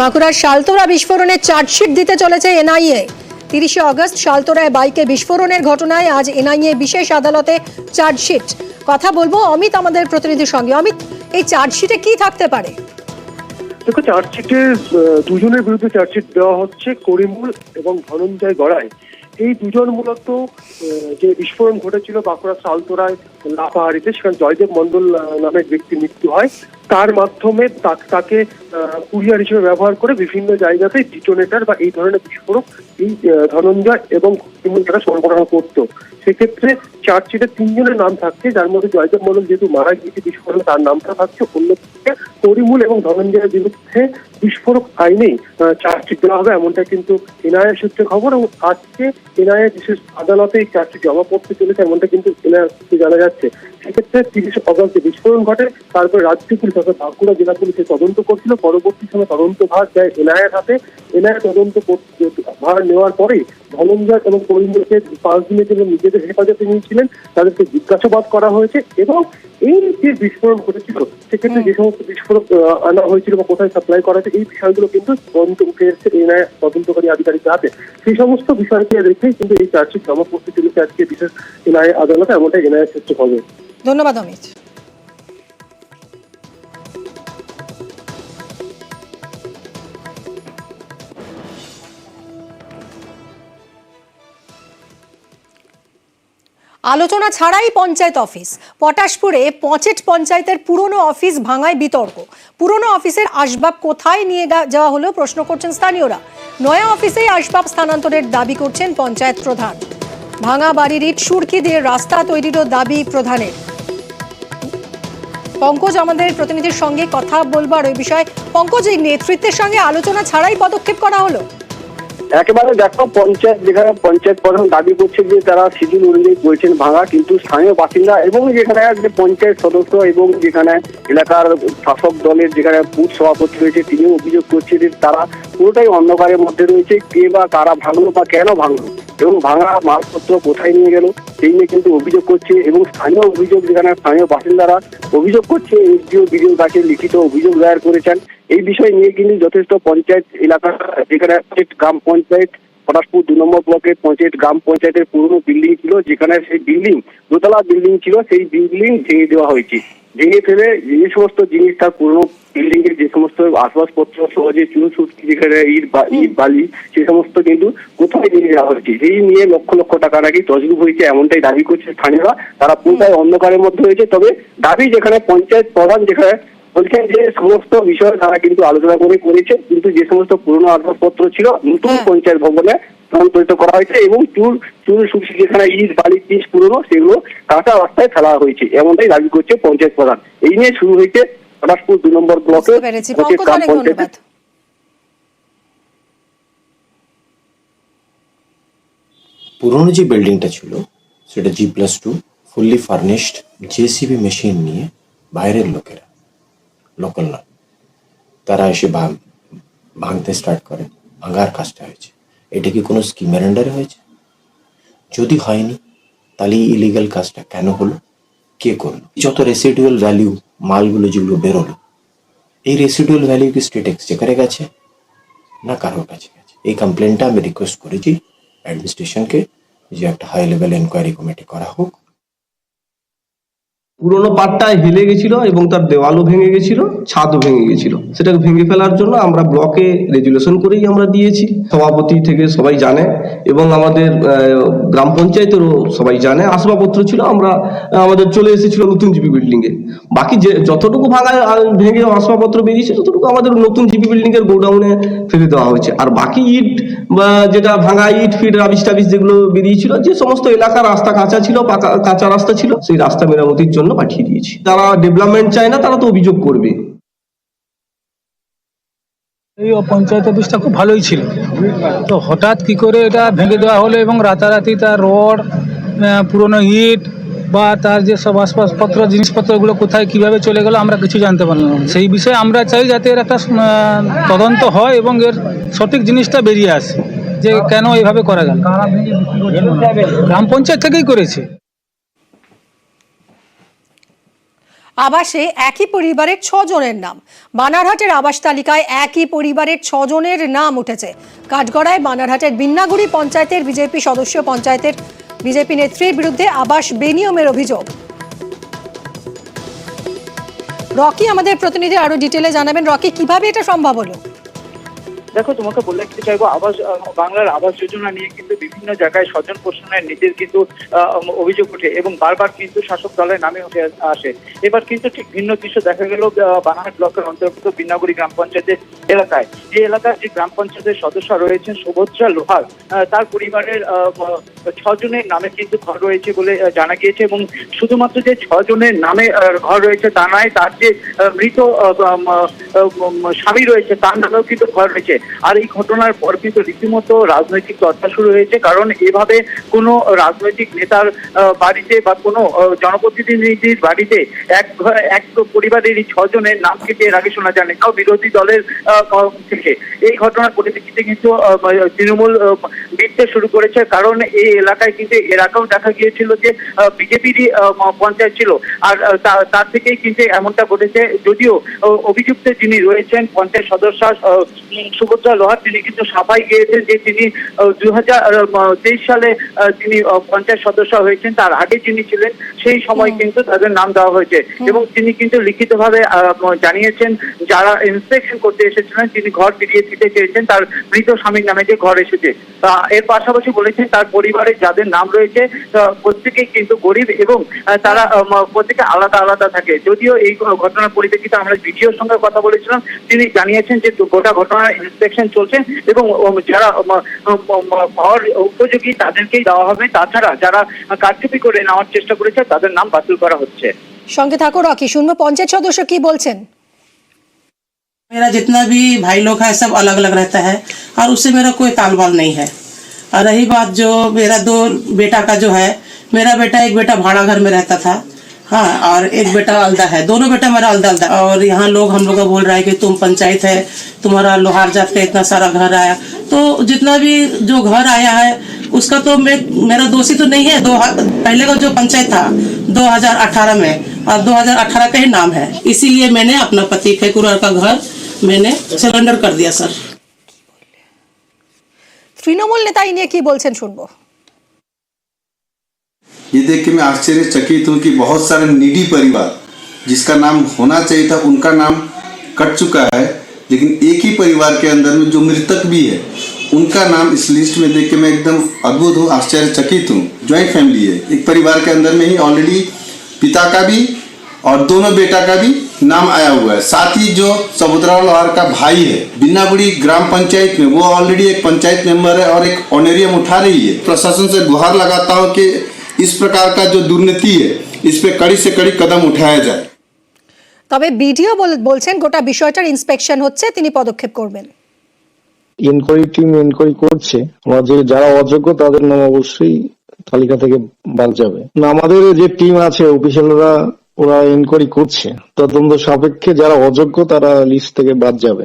বাঁকুড়ার শালতোরা বিস্ফোরণের চার্জশিট দিতে চলেছে এনআইএ। 30শে অগস্ট শালতোরায় বাইকে বিস্ফোরণের ঘটনায় আজ এনআইএ বিশেষ আদালতে চার্জশিট। কথা বলবো অমিত আমাদের প্রতিনিধির সঙ্গে। অমিত, এই চার্জশিটে কি থাকতে পারে? দেখো, চার্জশিটে দুজনের বিরুদ্ধে চার্জশিট দেওয়া হচ্ছে, করিমুল এবং ধনঞ্জয় গড়াই। এই দুজন মূলত যে বিস্ফোরণ ঘটেছিল বাঁকুড়া শালতোরায় লাপাহাড়িতে, সেখানে জয়দেব মন্ডল নামের ব্যক্তির মৃত্যু হয়। তার মাধ্যমে তাকে কুরিয়ার হিসেবে ব্যবহার করে বিভিন্ন জায়গাতে ডিটোনেটর বা এই ধরনের বিস্ফোরক এই ধনঞ্জয় এবং করিমুল তারা সরবরাহ করতো। সেক্ষেত্রে চার্জশিটে তিনজনের নাম থাকছে, যার মধ্যে জয়দেব মন্ডল যেহেতু মারা গিয়েছে বিস্ফোরণে তার নামটা থাকছে। অন্যদিকে করিমুল এবং ধনঞ্জয়ের বিরুদ্ধে বিস্ফোরক আইনেই চার্জশিট দেওয়া হবে, এমনটা কিন্তু এনআইএ সূত্রে খবর। এবং আজকে এনআইএ বিশেষ আদালতে এই চার্জশিট জমা পড়তে চলেছে, এমনটা কিন্তু এনআইএ জানা যাচ্ছে। সেক্ষেত্রে 30 অগস্টে বিস্ফোরণ ঘটে, তারপরে রাজ্য পুলিশ অর্থাৎ বাঁকুড়া জেলা পুলিশে তদন্ত করছিল। পরবর্তী সময় তদন্ত ভার দেয় এনআইএর হাতে। এনআইএ তদন্ত ভার নেওয়ার পরেই ধনঞ্জয় এবং করিমুলকে 5 দিনের জন্য নিজেদের হেফাজতে নিয়েছিলেন, তাদেরকে জিজ্ঞাসাবাদ করা হয়েছে। এবং এই যে বিস্ফোরণ ঘটেছিল সেক্ষেত্রে যে সমস্ত বিস্ফোরক আনা হয়েছিল বা কোথায় সাপ্লাই করা হয়েছে এই বিষয়গুলো কিন্তু তদন্ত উঠে এসেছে এনআইএ তদন্তকারী আধিকারিকের হাতে। সেই সমস্ত বিষয়কে রেখেই কিন্তু এই চার্জশিট জমা পড়তে চলেছে আজকে বিশেষ এনআইএ আদালতে, এমনটাই এনআইএ সূত্রে হবে। ধন্যবাদ অমিত। আলোচনা ছাড়াই পঞ্চায়েত অফিস। পটাশপুরে পচেট পঞ্চায়েতের পুরনো অফিস ভাঙায় বিতর্ক। পুরনো অফিসের আসবাব কোথায় নিয়ে যাওয়া হলো প্রশ্ন করছেন স্থানীয়রা। নয়া অফিসেই আসবাব স্থানান্তরের দাবি করছেন পঞ্চায়েত প্রধান। ভাঙা বাড়ির ইট সুরকি দিয়ে রাস্তা তৈরিরও দাবি প্রধানের। পঙ্কজ আমাদের প্রতিনিধির সঙ্গে কথা বলবার ওই বিষয়ে। পঙ্কজ, এই নেতৃত্বের সঙ্গে আলোচনা ছাড়াই পদক্ষেপ করা হলো? একেবারে দেখো, যেখানে পঞ্চায়েত প্রধান দাবি করছে যে তারা শিডিউল অনুযায়ী করেছেন ভাঙা, কিন্তু স্থানীয় বাসিন্দা এবং যেখানে পঞ্চায়েত সদস্য এবং যেখানে এলাকার শাসক দলের যেখানে বুথ সভাপতি রয়েছে তিনিও অভিযোগ করছে যে তারা পুরোটাই অন্ধকারের মধ্যে রয়েছে। কে বা কারা ভাঙলো বা কেন ভাঙলো এবং ভাঙা মালপত্র কোথায় নিয়ে গেল সেই নিয়ে কিন্তু অভিযোগ করছে। এবং স্থানীয় অভিযোগ, যেখানে স্থানীয় বাসিন্দারা অভিযোগ করছে, এসডিও বিডিওর কাছে লিখিত অভিযোগ দায়ের করেছেন। এই বিষয় নিয়ে কিন্তু যথেষ্ট পঞ্চায়েত এলাকা, যেখানে গ্রাম পঞ্চায়েত পটাশপুর 2 নম্বর ব্লকের পঞ্চায়েত গ্রাম পঞ্চায়েতের পুরনো বিল্ডিং ছিল, যেখানে সেই বিল্ডিং দোতলা বিল্ডিং ছিল, সেই বিল্ডিং ভেঙে দেওয়া হয়েছে। ভেঙে ফেলে যে সমস্ত জিনিস তার পুরনো বিল্ডিং এর যে সমস্ত আসবাবপত্র সহজে চুন সুটকি, যেখানে ইট বালি সে সমস্ত কিন্তু কোথায় নিয়ে যাওয়া হয়েছে, সেই নিয়ে লক্ষ লক্ষ টাকা নাকি তছরূপ হয়েছে, এমনটাই দাবি করছে স্থানীয়রা। তারা পুরোটাই অন্ধকারের মধ্যে হয়েছে। তবে দাবি যেখানে পঞ্চায়েত প্রধান যেখানে বলছেন যে সমস্ত বিষয় তারা কিন্তু আলোচনা করেছে, কিন্তু যে সমস্ত পুরনো আসবাবপত্র ছিল নতুন পঞ্চায়েত ভবনে স্থানান্তরিত করা হয়েছে এবং চুন সুটকি যেখানে ইট বালি পিচ পুরনো সেগুলো কাঁচা রাস্তায় ফেলা হয়েছে, এমনটাই দাবি করছে পঞ্চায়েত প্রধান। এই নিয়ে শুরু হয়েছে পটাশপুর 2 নম্বর ব্লকে গ্রাম পঞ্চায়েত। পুরনো যে বিল্ডিংটা ছিল সেটা G+2 fully furnished JCB machine নিয়ে বাইরের লোকেরা, লোকাল নয়, তারা এসে ভাঙতে স্টার্ট করে। ভাঙার কাজটা হয়েছে, এটা কি কোনো স্কিমের আন্ডারে হয়েছে? যদি হয়নি তাহলে ইলিগাল কাজটা কেন হলো, কে করলো? যত রেসিডুয়াল ভ্যালিউ মালগুলো যেগুলো বেরোলো, এই রেসিডুয়াল ভ্যালিউ কি স্টেট এক্সচেকারে গেছে না কারোর কাছে গেছে? এই কমপ্লেনটা আমি রিকোয়েস্ট করেছি অ্যাডমিনিস্ট্রেশনকে যে একটা হাই লেভেল এনকোয়ারি কমিটি করা হোক। পুরোনো পাটটা হেলে গেছিল এবং তার দেওয়ালও ভেঙে গেছিল, ছাদও ভেঙে গেছিল। সেটাকে ভেঙে ফেলার জন্য আমরা ব্লকে রেজুলেশন করেই আমরা দিয়েছি। সভাপতি থেকে সবাই জানে এবং আমাদের গ্রাম পঞ্চায়েতেরও সবাই জানে। আসবাবপত্র ছিল, আমাদের চলে এসেছিল নতুন জিপি বিল্ডিং এ। বাকি যে যতটুকু ভেঙে আসবাবপত্র বেরিয়েছে ততটুকু আমাদের নতুন জিপি বিল্ডিং এর গোডাউনে ফেলে দেওয়া হয়েছে। আর বাকি ইট বা যেটা ভাঙা ইট ফিট রাবিশ টাবিশ যেগুলো বেরিয়েছিল, যে সমস্ত এলাকার রাস্তা কাঁচা ছিল, কাঁচা রাস্তা ছিল, সেই রাস্তা মেরামতির জন্য পাঠিয়ে দিয়েছি। যারা ডেভেলপমেন্ট চায় না তারা তো অভিযোগ করবে। এই পঞ্চায়েত অফিসটা খুব ভালোই ছিল, তো হঠাৎ কি করে এটা ভেঙে দেওয়া হলো এবং রাতারাতি তার রড, পুরনো ইট বা তার যে সব আসবাবপত্র জিনিসপত্রগুলো কোথায় কিভাবে চলে গেল আমরা কিছু জানতে পারলাম না। সেই বিষয়ে আমরা চাই যাতে এর একটা তদন্ত হয় এবং এর সঠিক জিনিসটা বেরিয়ে আসে যে কেন এইভাবে করা গেল। গ্রাম পঞ্চায়েত থেকেই করেছে। আবাসে একই পরিবারের 6 জনের নাম। বানারহাটের আবাস তালিকায় একই পরিবারের 6 জনের নাম উঠেছে। কাঠগড়ায় বানারহাটের বিন্নাগুড়ি পঞ্চায়েতের বিজেপি সদস্য পঞ্চায়েতের বিজেপি নেত্রীর বিরুদ্ধে আবাস বেনিয়মের অভিযোগ। রকি আমাদের প্রতিনিধি আরো ডিটেলে জানাবেন। রকি, কিভাবে এটা সম্ভব হলো? দেখো, তোমাকে বলে দিতে চাইবো, বাংলার আবাস যোজনা নিয়ে কিন্তু বিভিন্ন জায়গায় স্বজন পোষণের নিজের কিন্তু অভিযোগ ওঠে এবং বারবার কিন্তু শাসক দলের নামে উঠে আসে। এবার কিন্তু ঠিক ভিন্ন দৃশ্য দেখা গেল বানারহাট ব্লকের অন্তর্গত বিন্নাগুড়ি গ্রাম পঞ্চায়েতের এলাকায়। যে এলাকার যে গ্রাম পঞ্চায়েতের সদস্য রয়েছেন সুভদ্রা লোহার, তার পরিবারের 6 জনের নামে কিন্তু ঘর রয়েছে বলে জানা গিয়েছে। এবং শুধুমাত্র যে 6 জনের নামে ঘর রয়েছে তা নয়, তার যে মৃত স্বামী রয়েছে তার নামেও কিন্তু ঘর রয়েছে। আর এই ঘটনার পর কিন্তু রীতিমতো রাজনৈতিক চর্চা শুরু হয়েছে, কারণ এভাবে কোনো রাজনৈতিক নেতার বাড়িতে বা কোনো জনপ্রতিনিধির বাড়িতে এক পরিবারেরই 6 জনের নাম কিন্তু এর আগে শোনা যায়নি, তাও বিরোধী দলের থেকে। এই ঘটনার পরিপ্রেক্ষিতে কিন্তু তৃণমূল বিদ্যে শুরু করেছে, কারণ এই এলাকায় কিন্তু এর আগেও দেখা গিয়েছিল যে বিজেপিরই পঞ্চায়েত ছিল। আর তার থেকেই কিন্তু এমনটা ঘটেছে। যদিও অভিযুক্ত যিনি রয়েছেন পঞ্চায়েত সদস্য সুভদ্রা লোহার, তিনি কিন্তু সাফাই গিয়েছেন যে তিনি 2023 সালে তিনি পঞ্চায়েত সদস্য হয়েছেন। তার আগে যিনি ছিলেন সেই সময় কিন্তু তাদের নাম দেওয়া হয়েছে এবং তিনি কিন্তু লিখিতভাবে জানিয়েছেন যারা ইন্সপেকশন করতে এসেছিলেন তিনি ঘর ফিরিয়ে দিতে চেয়েছেন, তার মৃত স্বামীর নামে যে ঘর এসেছে। এর পাশাপাশি বলেছেন তার পরিবারের যাদের নাম রয়েছে প্রত্যেকেই কিন্তু গরিব এবং তারা প্রত্যেকে আলাদা আলাদা থাকে। যদিও এই ঘটনার পরিপ্রেক্ষিতে আমরা ভিডিওর সঙ্গে কথা বলেছিলাম, তিনি জানিয়েছেন যে গোটা ঘটনার ইন্সপেকশন চলছে এবং যারা পাওয়ার উপযোগী তাদেরকেই দেওয়া হবে। তাছাড়া যারা কারচুপি করে নেওয়ার চেষ্টা করেছে তাদের নাম বাতিল করা হচ্ছে। সঙ্গে থাকো রকি, শুনবো পঞ্চায়েত সদস্য কি বলছেন। मेरा जितना भी भाई लोग है सब अलग अलग रहता है और उससे मेरा कोई तालमेल नहीं है। और रही बात जो मेरा 2 बेटा का जो है, मेरा बेटा एक बेटा भाड़ा घर में रहता था, हाँ, और एक बेटा अलदा है। दोनों बेटा मेरा अलदा अलदा। और यहाँ लोग हम लोग को बोल रहा है कि तुम पंचायत है, तुम्हारा लोहार जात का इतना सारा घर आया, तो जितना भी जो घर आया है उसका तो मेरा दोषी तो नहीं है। पहले का जो पंचायत था 2018 में, और 2018 का ही नाम है, इसीलिए मैंने अपना पति फेकुरार का घर मैंने सरेंडर कर दिया सर। তৃণমূল নেতা নিয়ে কি বলছেন শুনবো। ये देख के मैं आश्चर्यचकित हूँ कि बहुत सारे निडी परिवार जिसका नाम होना चाहिए था उनका नाम कट चुका है, लेकिन एक ही परिवार के अंदर में जो मृतक भी है उनका नाम इस लिस्ट में देख के मैं एकदम अद्भुत हूँ, आश्चर्यचकित हूँ। ज्वाइंट फैमिली है, एक परिवार के अंदर में ही ऑलरेडी पिता का भी और दोनों बेटा का भी नाम आया हुआ है। साथ ही जो सुभद्रा लोहार का भाई है बिन्नागुड़ी ग्राम पंचायत में, वो ऑलरेडी एक पंचायत मेंबर है और एक ऑनरेरियम उठा रही है। प्रशासन से गुहार लगाता हूँ कि इस प्रकार का जो दुर्नीति है इस पे कड़ी से कड़ी कदम उठाया जाए। তবে বিডিও বলছেন গোটা বিষয়টার ইন্সপেকশন হচ্ছে, তিনি পদক্ষেপ করবেন। ইনকোয়ারি টিম ইনকোয়ারি করছে, আমাদের যারা অযোগ্য তাদের নাম অবশ্যই তালিকা থেকে বাদ যাবে না। আমাদের যে টিম আছে অফিসিয়ালরা ওরা ইনকোয়ারি করছে, তদন্ত সাপেক্ষে যারা অযোগ্য তারা লিস্ট থেকে বাদ যাবে।